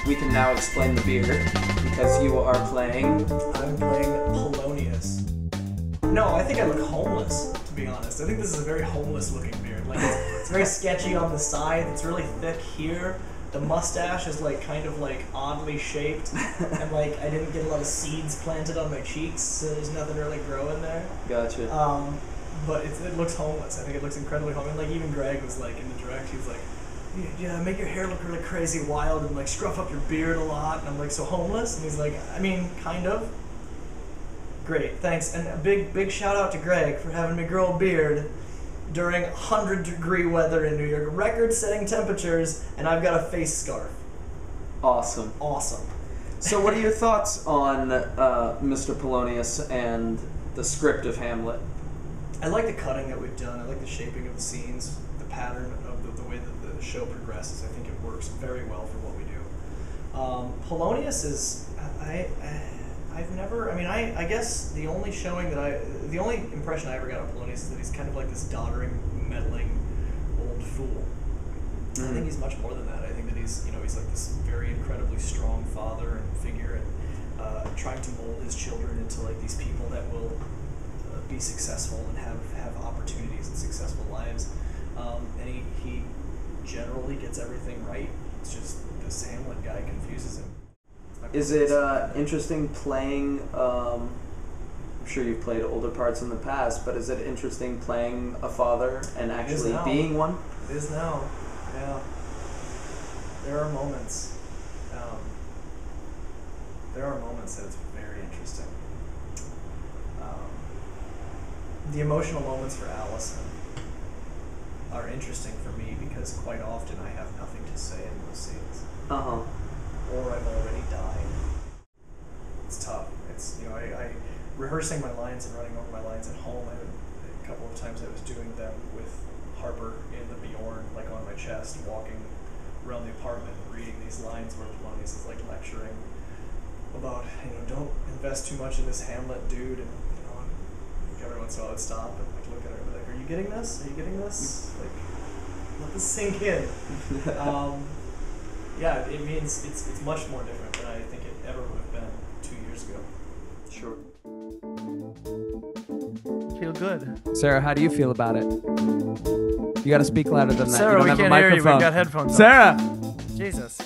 We can now explain the beard because you are playing. I'm playing Polonius. No, I think I look homeless, to be honest. I think this is a very homeless looking beard. Like it's very sketchy on the side. It's really thick here. The mustache is like kind of like oddly shaped, and like I didn't get a lot of seeds planted on my cheeks, so there's nothing really growing there. Gotcha. But it looks homeless. I think it looks incredibly homeless. Like even Greg was like in the direct, he was like, yeah, make your hair look really crazy wild and like scruff up your beard a lot. And I'm like, so homeless? And he's like, I mean, kind of. Great, thanks. And a big shout out to Greg for having me grow a beard during 100-degree weather in New York, record-setting temperatures, and I've got a face scarf. Awesome. Awesome. So what are your thoughts on Mr. Polonius and the script of Hamlet? I like the cutting that we've done. I like the shaping of the scenes, the pattern of the way that the show progresses. I think it works very well for what we do. Polonius is... I've never, I mean, I guess the only impression I ever got of Polonius is that he's kind of like this doddering, meddling old fool. I think he's much more than that. I think that he's like this very incredibly strong father and figure, and trying to mold his children into like these people that will be successful and have opportunities and successful lives. And he generally gets everything right. It's just this Hamlet guy confuses him. Is it interesting playing, I'm sure you've played older parts in the past, but is it interesting playing a father and actually being one? It is now, yeah. There are moments. That it's very interesting. The emotional moments for Allison are interesting for me because quite often I have nothing to say in those scenes. Uh-huh. Or I've already died. It's tough. It's, I rehearsing my lines and running over my lines at home. A couple of times I was doing them with Harper in the Bjorn, like on my chest, walking around the apartment, reading these lines where Polonius is like lecturing about, don't invest too much in this Hamlet dude, and every once in a while I would stop and like look at her and be like, "Are you getting this? Are you getting this? Like, let this sink in." Yeah, it means it's much more different than I think it ever would have been 2 years ago. Sure. Feel good. Sarah, how do you feel about it? You got to speak louder than that. Sarah, you don't we have can't a hear you. microphone. We've got headphones on. Sarah! Jesus.